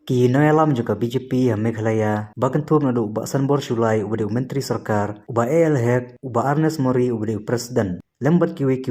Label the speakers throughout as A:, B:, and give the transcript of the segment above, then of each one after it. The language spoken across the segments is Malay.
A: Ki Noyalam juga BJP Meghalaya bahkan tuh nadu Bah Sanbor Sulai ubade Menteri Sarkar uba Hek uba Arnes Mori ubade Presiden lembat kiwe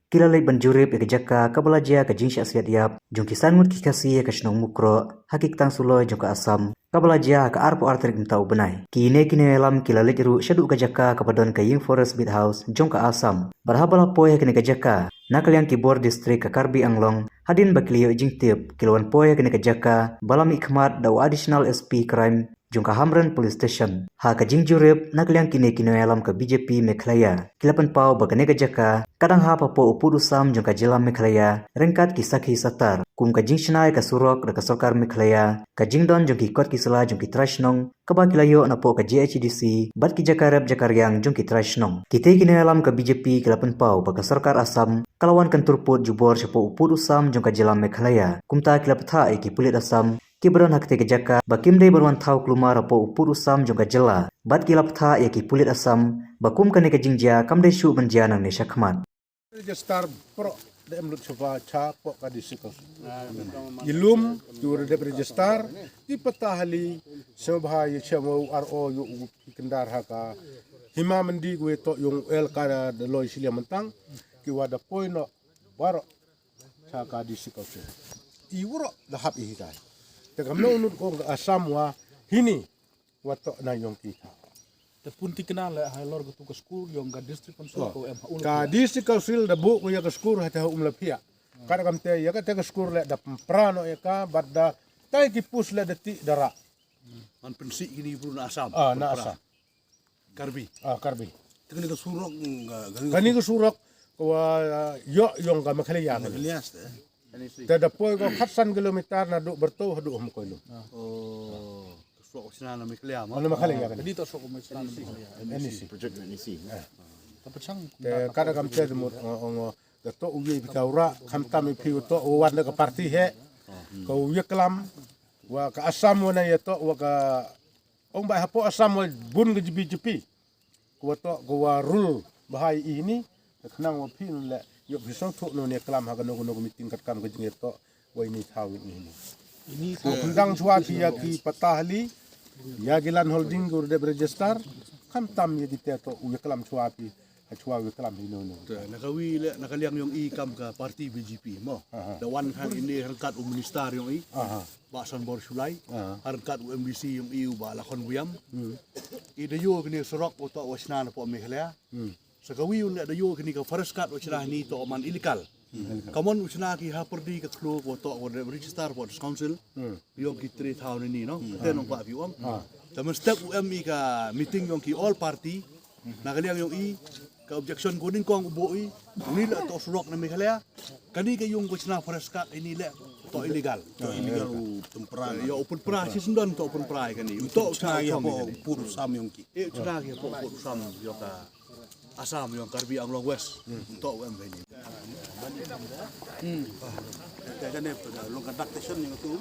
A: kilalai banjurip ke jaka kabalaja ke jingsi asiat yap jungki sanmut kikasi ke Shnong Mukroh hakik tang suloi jungka Assam kabalaja ke arpo arterik mentau benai kini Noyalam kilalai jeru syadu ke jaka kepadon ke Ying Forest Bit House jungka Assam berhabala poy ke jaka nakaliang kibor distrik ke Karbi Anglong hadin bakilio jingtip kilawan poy ke jaka balam ikhmat daw additional SP crime jungka Hamran Police Station ha ke jingjurip nakaliang kini Noyalam ke BJP Meghalaya kilapan pau bagane ke jaka kadang ha papo upud usam jungka jelam Meghalaya rengkat kisaki satar kum ke jingsinai ke surok da ke sokar Meghalaya ke jingdon jungki kot kisela jungki trai Shnong keba kilayo napo ke GHDC bat ki jaka rep jakariang jungki trai Shnong kite Noyalam ke BJP kilapan pau baka sarkar Assam kalawan kenturput jubor sepo upud usam jungka jelam Meghalaya kumta kilapatha ki pulit Assam Kibran hakte ke jaka bakim dei berwan thau kluma rapo upur usam jongka jela bat kilap tha ya ki pulit Assam bakum kane ke jingja kam dei shu benja nang ne syakman
B: register pro dem lut coba cha po ka disikos ilum dur de register di petahali sobha ye chamo ro yu kendar haka hima mendi gue to yung el kada de loy silia mentang ki wada poino waro cha ka disikos I wuro da hap I hitai Tegam no unut ko Assam wa hini wato na yung kita.
C: Punti kenal le hai lor tu ke school yung ga district council ko em haul.
B: Ka district council da bu ko ya ke school hata lapia. Kada kam te ya ka te ke school le da prano ya ka badda tai ki pus le da ti dara.
C: Man pensi gini buru na Assam.
B: Na Assam.
C: Karbi.
B: Karbi.
C: Tekni ke surok
B: Kani ke surok ko yo yung ka Meghalaya. Tada poy ko 400 kilometer na do berto hadu mo ko lo.
C: Oh, surok sina na Meghalaya.
B: Ano Meghalaya kan?
C: Dito surok mo sina
B: NC.
C: Project NC. Tapi sang
B: kada kam te mo to uye bikaura kam tam pi to wan ka parti he. Ko uye klam wa ka Assam wana ya to wa ka ong ba hapo Assam bun ke BJP. Ko to ko wa rule bahai ini kenang wa pi le yo bisong tu no ne klam ha no meeting kat kam ke jingir to wa ini tahu ini ko undang chua ki ya ki patahli ya gilan holding gur de register kam tam ye dite to u klam chua pi ha chua u klam no
C: nakawi le nakaliang yung ikam ka parti BJP mo the one hand ini harkat minister yung Bah Sanbor Sulai harkat MBC yung iu ba lakon buyam ida yo kini sorok to wasna po Meghalaya sa kawiyon na dayo kini ka fareskat o sila ni to man ilikal. Kamon usna ki haperdi ka klo ko to ko register for council. Yung ki 3,000 ni no. Tenong pa piwam. Taman step UMI ka meeting yung ki all party. Nakaliang yung ka objection ko din ko ang ubo nila to surok na Meghalaya. Kani ka yung usna fareskat inila to illegal. To illegal temperan. Yo open pra sisundan to open pra kani. To usna po puro sam yung ki. Usna ki po puro sam yo ka Assam yung Karbi Anglong West untuk UMB ini. Kaya ni long conductation yang tu.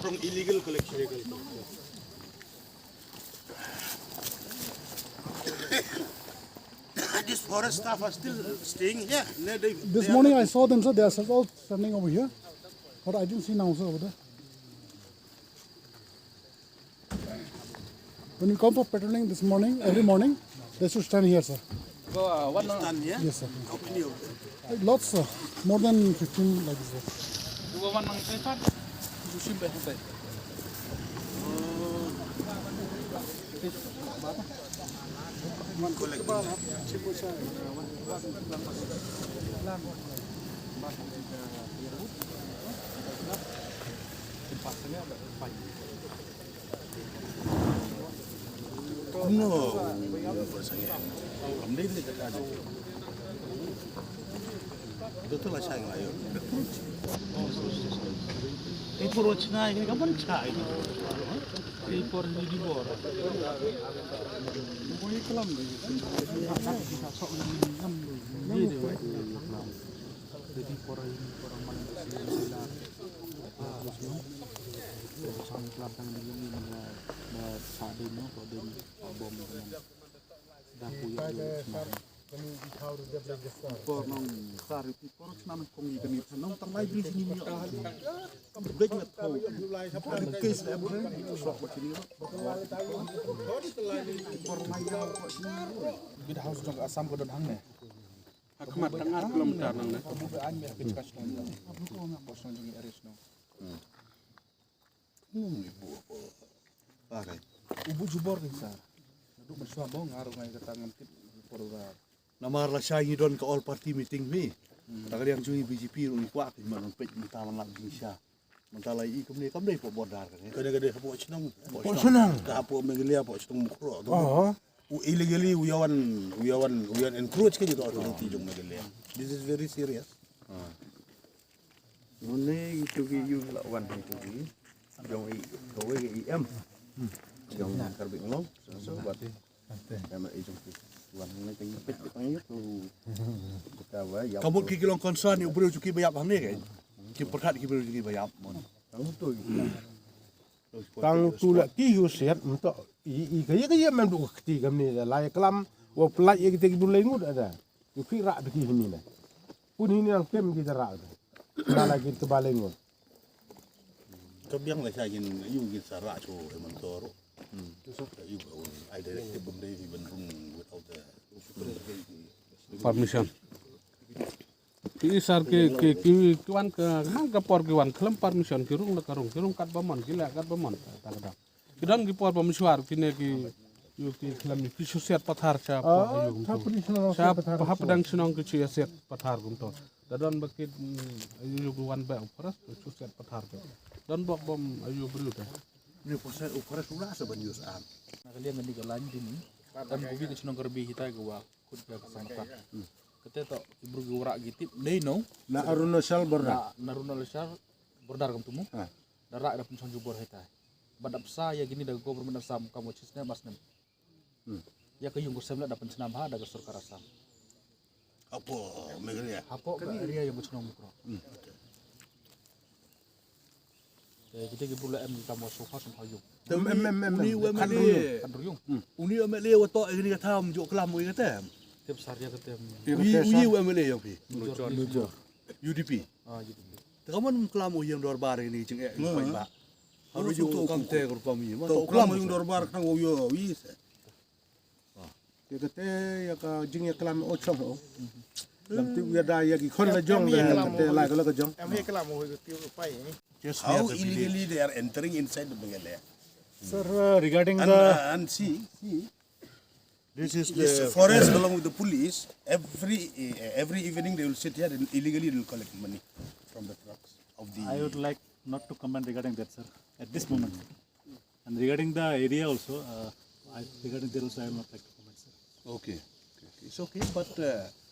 C: From illegal collection. This forest staff are still staying here.
D: This morning I saw them, sir. They are all standing over here, but I didn't see now, sir, over there. When we come for patrolling this morning, every morning, they should stand here, sir.
C: One stand here?
D: Yes, sir.
C: How many of them?
D: Lots, sir. More than 15 like this, sir.
C: One nang sepat, musim berapa? No, kami ni dekat ada. Betul lah saya ayo. Ipur China ini kapan cai? Ipur di bawah. Boleh kelam ni. Kita sok enam ni deh. Jadi orang mana sila sang kelabang ini na sa din no ko din bom naman dapo yung por nong sari pi por senam kong i kani nong tang lai bri sini ni kam break met ko case le bre sok ba sini por mai ya ko sini
E: bid house jong Assam ko don hang ne
C: hakmat tang ar kilometer nang ne
E: bu an me ke chkas no ko son jong aris no
C: pakai
E: ubu jubor ni sar du maswa mo ngaru ngai katangan kit porora
C: namar la sai don ka all party meeting mi tak yang chui BJP ru kwa ki man pet menta man lam sha mentala i kamne po bodar kan
B: Gede-gede hapo Shnong.
C: po senang ka po mengelia po Shnong Mukroh
B: Oh.
C: illegally we encroach ke jito authority jong mengelia this is very serious
F: Nune itu ki yu la wan itu ki jong i kowe ki im jong karbing lo so bat kama i jong wan ne ting pet pang yu tu kita wa ya
C: kabut ki kilong concern ni ubro juki bayap hang ne ke ki perkat ki ubro juki bayap mon
F: tang tu
B: Tang tu la ki yu set untuk i kaya mem du kti gamni la kelam wa pelaj ye kita ki bulai ngud ada. Yu ki rak ki hini na. Pun hini ang kem kita rak. Kala lagi ke balai ngud.
G: Kebiang lah saya ingin you ingin sarak so mentor. You I directed benda di Bandung without the
H: permission. Ki sar ki wan ke hang ke por ki wan klem permission ki rung kat bamon ki la kat bamon ta kada. Ki don ki por pamsuar ki ne ki yu ki klem ki suset pathar cha sa pa padang Shnong ki suset pathar gum to. Da don bakit yu wan ba forest suset pathar ke. Don bok bom ayu bru ta.
C: ni proses upara sura saban yus am
E: nakalian ngadi ka lan dini dan bubi ke Shnong karbi hita ke wa kut ka sampa kete to ibru ge wara gitip nei no
B: Na aruna sal berna.
E: na naruna lesar bordar kam tumu darak da punson jubor hita badap sa ya gini da government Assam kamu cisne masnem ya ke yung kusem da pensenam ha da surkar Assam
G: apa mengelia.
E: hapo ba area yung Shnong Mukroh kita ke pula em kita mau sofa sama yung
C: uni wemele
E: kadruyung
C: uni wemele wa to ni ka tham jo klam wi ka tem
E: tiap sarya ketem
C: wi wemele yo pi
E: nujor
C: UDP
E: gitu
C: kaman klam yang dor bar ni jeng e pai ba haru ju kam te ko kami ma
G: To kelam yung dorbar kang uyo wis.
B: Ye kate ya ka jing ya kelam o chong o. Lam tu ya da ya ki khon la jong da kate la ko la ko jong.
G: How illegally they are entering inside the Bengalia.
D: Sir, regarding
G: And see,
C: this is
G: this
C: the
G: forest along with the police, every evening they will sit here and illegally they will collect money from the trucks of the.
I: I would like not to comment regarding that, sir, at this moment. And regarding the area also, regarding there also I will not like to comment, sir.
C: okay it's okay but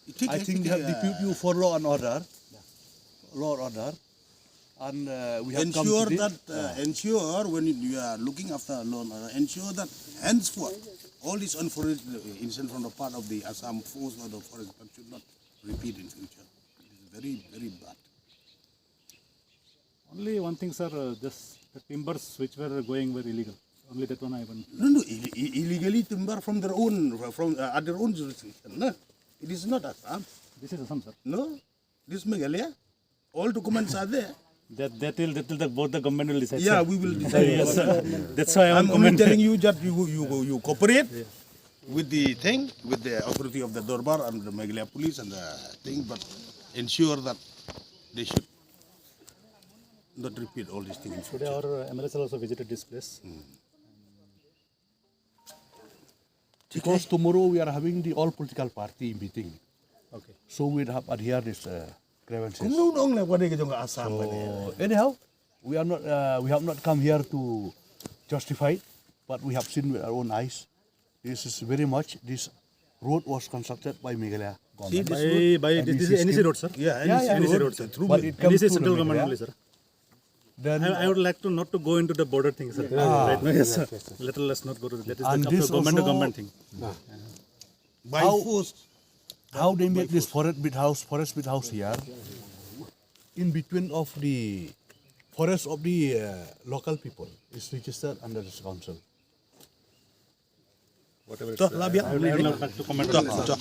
G: It
C: I think they have depute you for law and order and we have come
G: ensure
C: to this.
G: that ensure when you are looking after a loan, ensure that henceforth all these unfortunate incidents from the part of the Assam force or the forest should not repeat in future. It is very, very bad.
I: Only one thing, sir, just the timbers which were going were illegal. Only that one I want.
G: No, illegally timber from their own, at their own jurisdiction. No, it is not Assam.
I: This is Assam, sir.
G: No, this Meghalaya. All documents are there.
I: That will both the government will decide.
G: Yeah,
I: sir.
G: we will decide.
I: Yes, sir. That's why I
G: I'm
I: am
G: only
I: commenting.
G: telling you that you cooperate with the thing, with the authority of the Dorbar and the Meghalaya police and the thing, but ensure that they should not repeat all these things in
I: Today
G: future.
I: our MLS also visited this place.
C: Because tomorrow we are having the all political party meeting.
I: Okay.
C: So we have adhere this grievances.
G: Kung noong lang wala ka Assam ba niya?
C: So anyhow, we have not come here to justify it, but we have seen with our own eyes. This is very much, this road was constructed by Meghalaya government.
I: By this is NEC road, sir.
G: Yeah,
I: NEC road, sir.
G: through
C: But
G: me.
C: it comes
I: NEC
C: to
I: central
C: the
I: government
C: Meghalaya.
I: only, sir.
C: Then,
I: I would like to not to go into the border thing, sir. Right now, yes, sir. Let's not go to that. Is
C: And
I: the
C: this
I: government to
C: also-
I: government thing.
G: By
C: How-
G: force.
C: how they make this forest bit house here, in between of the forest of the local people is registered under this council.
I: Whatever.
G: Toh, labiak.
I: I would like to comment on that.